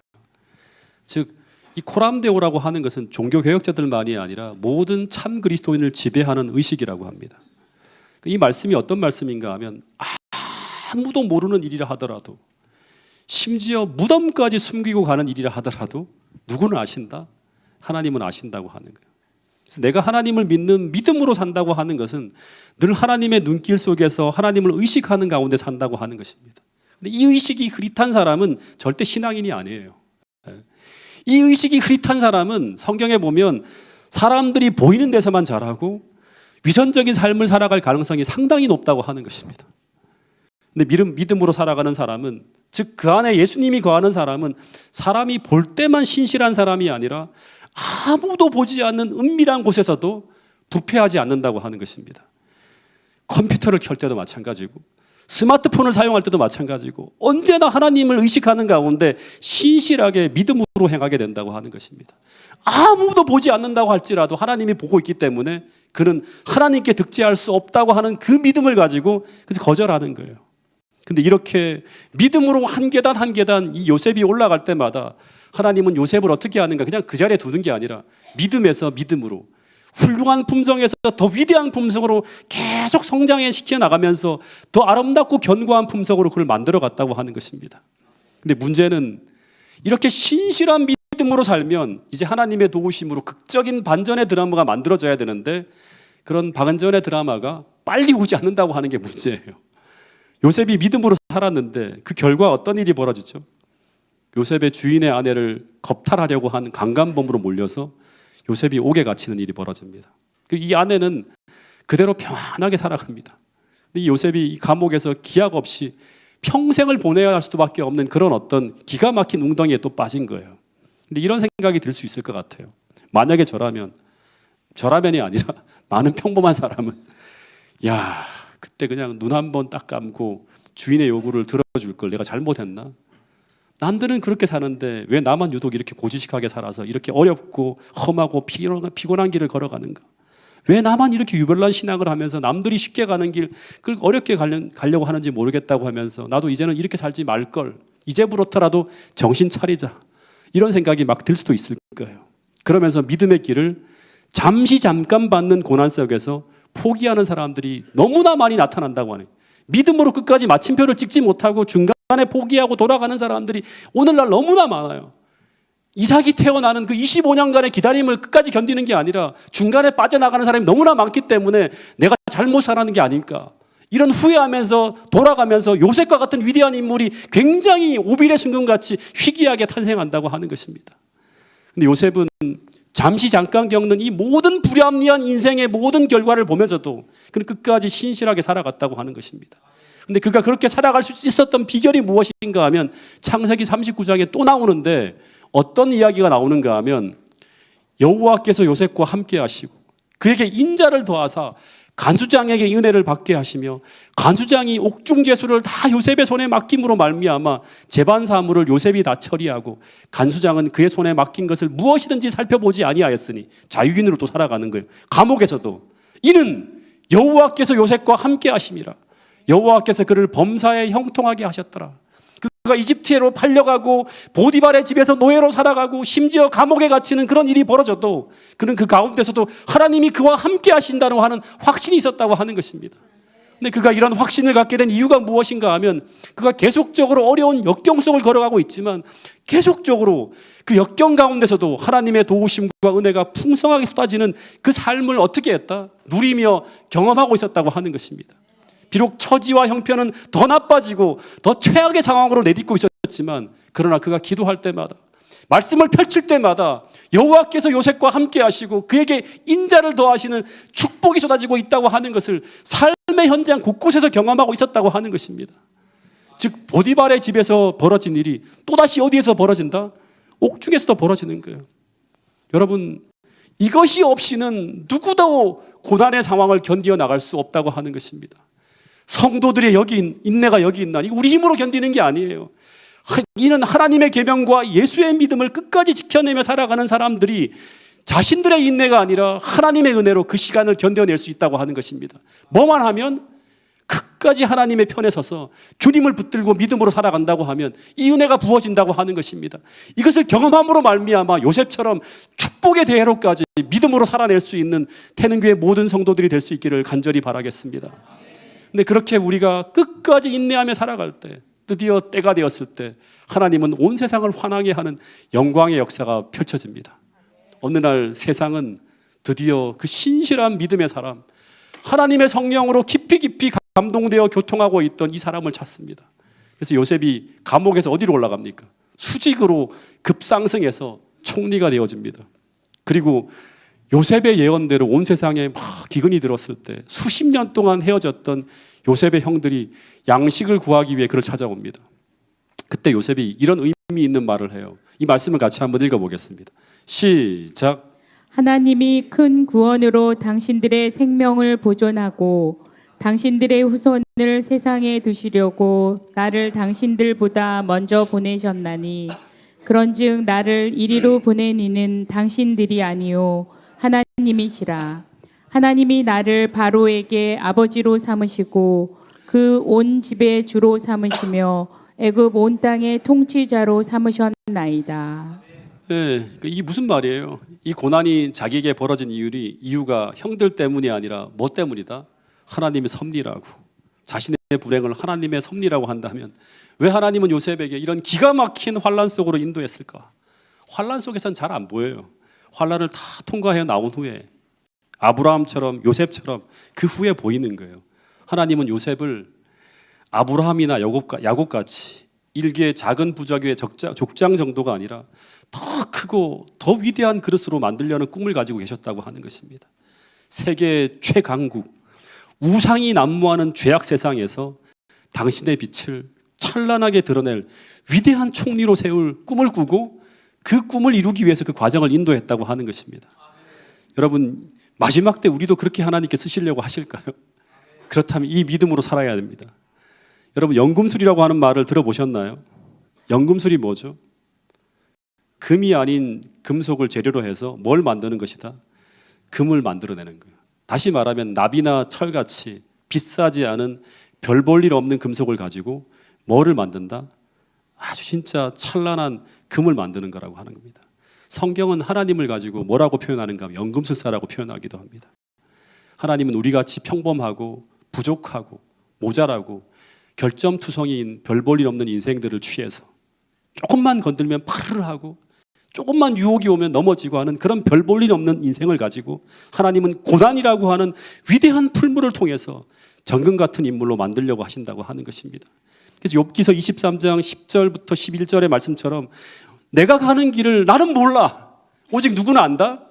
즉, 이 코람데오라고 하는 것은 종교개혁자들만이 아니라 모든 참 그리스도인을 지배하는 의식이라고 합니다. 이 말씀이 어떤 말씀인가 하면 아무도 모르는 일이라 하더라도, 심지어 무덤까지 숨기고 가는 일이라 하더라도 누구는 아신다? 하나님은 아신다고 하는 거예요. 그래서 내가 하나님을 믿는 믿음으로 산다고 하는 것은 늘 하나님의 눈길 속에서 하나님을 의식하는 가운데 산다고 하는 것입니다. 근데 이 의식이 흐릿한 사람은 절대 신앙인이 아니에요. 이 의식이 흐릿한 사람은 성경에 보면 사람들이 보이는 데서만 자라고 위선적인 삶을 살아갈 가능성이 상당히 높다고 하는 것입니다. 근데 믿음으로 살아가는 사람은, 즉 그 안에 예수님이 거하는 사람은 사람이 볼 때만 신실한 사람이 아니라 아무도 보지 않는 은밀한 곳에서도 부패하지 않는다고 하는 것입니다. 컴퓨터를 켤 때도 마찬가지고 스마트폰을 사용할 때도 마찬가지고 언제나 하나님을 의식하는 가운데 신실하게 믿음으로 행하게 된다고 하는 것입니다. 아무도 보지 않는다고 할지라도 하나님이 보고 있기 때문에 그는 하나님께 득죄할 수 없다고 하는 그 믿음을 가지고 그래서 거절하는 거예요. 근데 이렇게 믿음으로 한 계단 한 계단 이 요셉이 올라갈 때마다 하나님은 요셉을 어떻게 하는가? 그냥 그 자리에 두는 게 아니라 믿음에서 믿음으로, 훌륭한 품성에서 더 위대한 품성으로 계속 성장시켜 나가면서 더 아름답고 견고한 품성으로 그걸 만들어 갔다고 하는 것입니다. 근데 문제는 이렇게 신실한 믿음으로 살면 이제 하나님의 도우심으로 극적인 반전의 드라마가 만들어져야 되는데 그런 반전의 드라마가 빨리 오지 않는다고 하는 게 문제예요. 요셉이 믿음으로 살았는데 그 결과 어떤 일이 벌어지죠? 요셉의 주인의 아내를 겁탈하려고 한 강간범으로 몰려서 요셉이 옥에 갇히는 일이 벌어집니다. 이 아내는 그대로 평안하게 살아갑니다. 이 요셉이 이 감옥에서 기약 없이 평생을 보내야 할 수밖에 없는 그런 어떤 기가 막힌 웅덩이에 또 빠진 거예요. 근데 이런 생각이 들 수 있을 것 같아요. 만약에 저라면이 아니라 많은 평범한 사람은 야, 그때 그냥 눈 한 번 딱 감고 주인의 요구를 들어줄 걸 내가 잘못했나? 남들은 그렇게 사는데 왜 나만 유독 이렇게 고지식하게 살아서 이렇게 어렵고 험하고 피곤한 길을 걸어가는가? 왜 나만 이렇게 유별난 신앙을 하면서 남들이 쉽게 가는 길 그걸 어렵게 가려고 하는지 모르겠다고 하면서 나도 이제는 이렇게 살지 말걸, 이제부터라도 정신 차리자, 이런 생각이 막 들 수도 있을 거예요. 그러면서 믿음의 길을 잠깐 받는 고난 속에서 포기하는 사람들이 너무나 많이 나타난다고 하네요. 믿음으로 끝까지 마침표를 찍지 못하고 중간에 포기하고 돌아가는 사람들이 오늘날 너무나 많아요. 이삭이 태어나는 그 25년간의 기다림을 끝까지 견디는 게 아니라 중간에 빠져나가는 사람이 너무나 많기 때문에 내가 잘못 살아는 게 아닐까, 이런 후회하면서 돌아가면서 요셉과 같은 위대한 인물이 굉장히 오빌의 순금같이 희귀하게 탄생한다고 하는 것입니다. 근데 요셉은 잠깐 겪는 이 모든 불합리한 인생의 모든 결과를 보면서도 그는 끝까지 신실하게 살아갔다고 하는 것입니다. 근데 그가 그렇게 살아갈 수 있었던 비결이 무엇인가 하면 창세기 39장에 또 나오는데 어떤 이야기가 나오는가 하면 여호와께서 요셉과 함께 하시고 그에게 인자를 더하사 간수장에게 은혜를 받게 하시며 간수장이 옥중제수를 다 요셉의 손에 맡김으로 말미암아 재반 사물을 요셉이 다 처리하고 간수장은 그의 손에 맡긴 것을 무엇이든지 살펴보지 아니하였으니 자유인으로 또 살아가는 거예요. 감옥에서도 이는 여호와께서 요셉과 함께 하심이라. 여호와께서 그를 범사에 형통하게 하셨더라. 그가 이집트로 팔려가고 보디발의 집에서 노예로 살아가고 심지어 감옥에 갇히는 그런 일이 벌어져도 그는 그 가운데서도 하나님이 그와 함께 하신다는 하는 확신이 있었다고 하는 것입니다. 근데 그가 이런 확신을 갖게 된 이유가 무엇인가 하면 그가 계속적으로 어려운 역경 속을 걸어가고 있지만 계속적으로 그 역경 가운데서도 하나님의 도우심과 은혜가 풍성하게 쏟아지는 그 삶을 어떻게 했다? 누리며 경험하고 있었다고 하는 것입니다. 비록 처지와 형편은 더 나빠지고 더 최악의 상황으로 내딛고 있었지만 그러나 그가 기도할 때마다 말씀을 펼칠 때마다 여호와께서 요셉과 함께 하시고 그에게 인자를 더하시는 축복이 쏟아지고 있다고 하는 것을 삶의 현장 곳곳에서 경험하고 있었다고 하는 것입니다. 즉 보디발의 집에서 벌어진 일이 또다시 어디에서 벌어진다? 옥중에서도 벌어지는 거예요. 여러분, 이것이 없이는 누구도 고난의 상황을 견디어 나갈 수 없다고 하는 것입니다. 성도들의 인내가 여기 있나? 이거 우리 힘으로 견디는 게 아니에요. 이는 하나님의 계명과 예수의 믿음을 끝까지 지켜내며 살아가는 사람들이 자신들의 인내가 아니라 하나님의 은혜로 그 시간을 견뎌낼 수 있다고 하는 것입니다. 뭐만 하면 끝까지 하나님의 편에 서서 주님을 붙들고 믿음으로 살아간다고 하면 이 은혜가 부어진다고 하는 것입니다. 이것을 경험함으로 말미암아 요셉처럼 축복의 대회로까지 믿음으로 살아낼 수 있는 태능교회 모든 성도들이 될 수 있기를 간절히 바라겠습니다. 근데 그렇게 우리가 끝까지 인내하며 살아갈 때, 드디어 때가 되었을 때 하나님은 온 세상을 환하게 하는 영광의 역사가 펼쳐집니다. 어느 날 세상은 드디어 그 신실한 믿음의 사람, 하나님의 성령으로 깊이 감동되어 교통하고 있던 이 사람을 찾습니다. 그래서 요셉이 감옥에서 어디로 올라갑니까? 수직으로 급상승해서 총리가 되어집니다. 그리고 요셉의 예언대로 온 세상에 막 기근이 들었을 때 수십 년 동안 헤어졌던 요셉의 형들이 양식을 구하기 위해 그를 찾아옵니다. 그때 요셉이 이런 의미 있는 말을 해요. 이 말씀을 같이 한번 읽어보겠습니다. 시작. 하나님이 큰 구원으로 당신들의 생명을 보존하고 당신들의 후손을 세상에 두시려고 나를 당신들보다 먼저 보내셨나니 그런즉 나를 이리로 보낸 이는 당신들이 아니요 하나님이시라. 하나님이 나를 바로에게 아버지로 삼으시고 그 온 집의 주로 삼으시며 애굽 온 땅의 통치자로 삼으셨나이다. 네, 이게 무슨 말이에요? 이 고난이 자기에게 벌어진 이유가 형들 때문이 아니라 뭐 때문이다? 하나님의 섭리라고. 자신의 불행을 하나님의 섭리라고 한다면 왜 하나님은 요셉에게 이런 기가 막힌 환란 속으로 인도했을까? 환란 속에선 잘 안 보여요. 환란을 다 통과해 나온 후에 아브라함처럼 요셉처럼 그 후에 보이는 거예요. 하나님은 요셉을 아브라함이나 야곱같이 일개의 작은 부자교의 족장 정도가 아니라 더 크고 더 위대한 그릇으로 만들려는 꿈을 가지고 계셨다고 하는 것입니다. 세계 최강국, 우상이 난무하는 죄악 세상에서 당신의 빛을 찬란하게 드러낼 위대한 총리로 세울 꿈을 꾸고 그 꿈을 이루기 위해서 그 과정을 인도했다고 하는 것입니다. 여러분, 마지막 때 우리도 그렇게 하나님께 쓰시려고 하실까요? 그렇다면 이 믿음으로 살아야 됩니다. 여러분, 연금술이라고 하는 말을 들어보셨나요? 연금술이 뭐죠? 금이 아닌 금속을 재료로 해서 뭘 만드는 것이다? 금을 만들어내는 거예요. 다시 말하면 납이나 철같이 비싸지 않은 별 볼 일 없는 금속을 가지고 뭐를 만든다? 아주 진짜 찬란한 금을 만드는 거라고 하는 겁니다. 성경은 하나님을 가지고 뭐라고 표현하는가 하면 연금술사라고 표현하기도 합니다. 하나님은 우리같이 평범하고 부족하고 모자라고 결점투성이인 별 볼 일 없는 인생들을 취해서 조금만 건들면 파르르 하고 조금만 유혹이 오면 넘어지고 하는 그런 별 볼 일 없는 인생을 가지고 하나님은 고난이라고 하는 위대한 풀물을 통해서 정금 같은 인물로 만들려고 하신다고 하는 것입니다. 그래서 욥기서 23장 10절부터 11절의 말씀처럼 내가 가는 길을 나는 몰라. 오직 누구나 안다?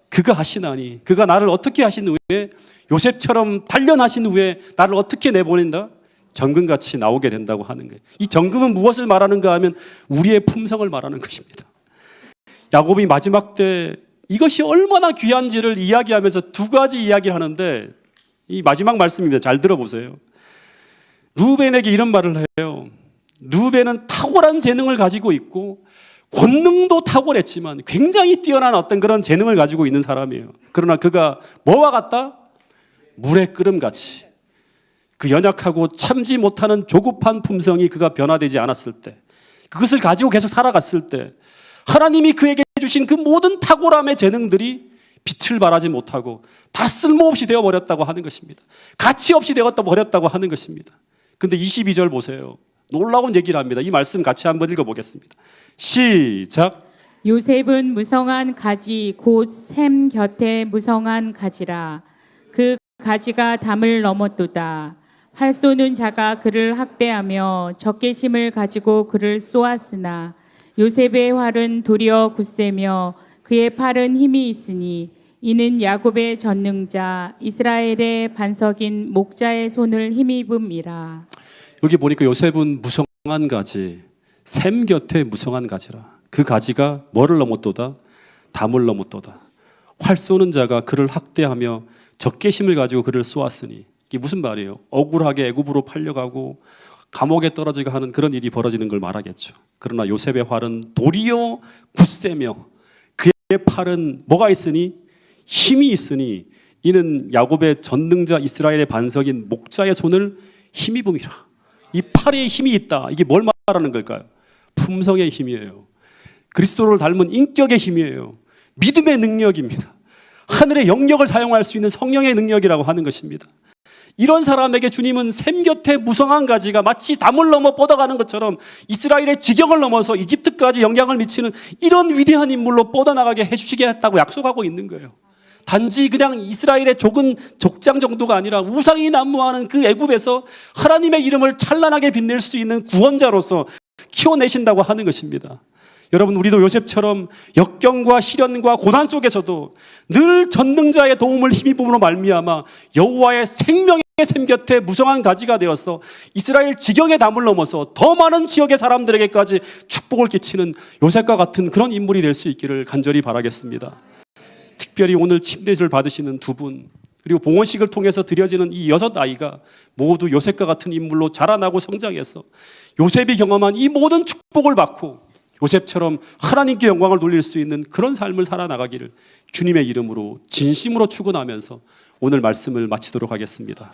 그가 하시나니. 그가 나를 어떻게 하신 후에 요셉처럼 단련하신 후에 나를 어떻게 내보낸다? 정금같이 나오게 된다고 하는 거예요. 이 정금은 무엇을 말하는가 하면 우리의 품성을 말하는 것입니다. 야곱이 마지막 때 이것이 얼마나 귀한지를 이야기하면서 두 가지 이야기를 하는데 이 마지막 말씀입니다. 잘 들어보세요. 루벤에게 이런 말을 해요. 루벤은 탁월한 재능을 가지고 있고 권능도 탁월했지만 굉장히 뛰어난 어떤 그런 재능을 가지고 있는 사람이에요. 그러나 그가 뭐와 같다? 물의 끓음같이 그 연약하고 참지 못하는 조급한 품성이 그가 변화되지 않았을 때, 그것을 가지고 계속 살아갔을 때 하나님이 그에게 주신 그 모든 탁월함의 재능들이 빛을 발하지 못하고 다 쓸모없이 되어버렸다고 하는 것입니다. 가치 없이 되어버렸다고 하는 것입니다. 근데 22절 보세요. 놀라운 얘기를 합니다. 이 말씀 같이 한번 읽어보겠습니다. 시작. 요셉은 무성한 가지 곧 샘 곁에 무성한 가지라. 그 가지가 담을 넘었도다. 활 쏘는 자가 그를 학대하며 적개심을 가지고 그를 쏘았으나 요셉의 활은 도리어 굳세며 그의 팔은 힘이 있으니 이는 야곱의 전능자 이스라엘의 반석인 목자의 손을 힘입음이라. 여기 보니까 요셉은 무성한 가지, 샘 곁에 무성한 가지라. 그 가지가 뭐를 넘었도다? 담을 넘었도다. 활 쏘는 자가 그를 학대하며 적개심을 가지고 그를 쏘았으니. 이게 무슨 말이에요? 억울하게 애굽으로 팔려가고 감옥에 떨어지고 하는 그런 일이 벌어지는 걸 말하겠죠. 그러나 요셉의 활은 도리어 굳세며 그의 팔은 뭐가 있으니? 힘이 있으니 이는 야곱의 전능자 이스라엘의 반석인 목자의 손을 힘입음이라. 이 팔에 힘이 있다. 이게 뭘 말하는 걸까요? 품성의 힘이에요. 그리스도를 닮은 인격의 힘이에요. 믿음의 능력입니다. 하늘의 영역을 사용할 수 있는 성령의 능력이라고 하는 것입니다. 이런 사람에게 주님은 샘 곁에 무성한 가지가 마치 담을 넘어 뻗어가는 것처럼 이스라엘의 지경을 넘어서 이집트까지 영향을 미치는 이런 위대한 인물로 뻗어나가게 해주시겠다고 약속하고 있는 거예요. 단지 그냥 이스라엘의 족은 족장 정도가 아니라 우상이 난무하는 그 애굽에서 하나님의 이름을 찬란하게 빛낼 수 있는 구원자로서 키워내신다고 하는 것입니다. 여러분, 우리도 요셉처럼 역경과 시련과 고난 속에서도 늘 전능자의 도움을 힘입음으로 말미암아 여호와의 생명의 샘 곁에 무성한 가지가 되어서 이스라엘 지경의 담을 넘어서 더 많은 지역의 사람들에게까지 축복을 끼치는 요셉과 같은 그런 인물이 될 수 있기를 간절히 바라겠습니다. 특별히 오늘 침례를 받으시는 두 분, 그리고 봉헌식을 통해서 드려지는 이 6아이가 모두 요셉과 같은 인물로 자라나고 성장해서 요셉이 경험한 이 모든 축복을 받고 요셉처럼 하나님께 영광을 돌릴 수 있는 그런 삶을 살아나가기를 주님의 이름으로 진심으로 축원하면서 오늘 말씀을 마치도록 하겠습니다.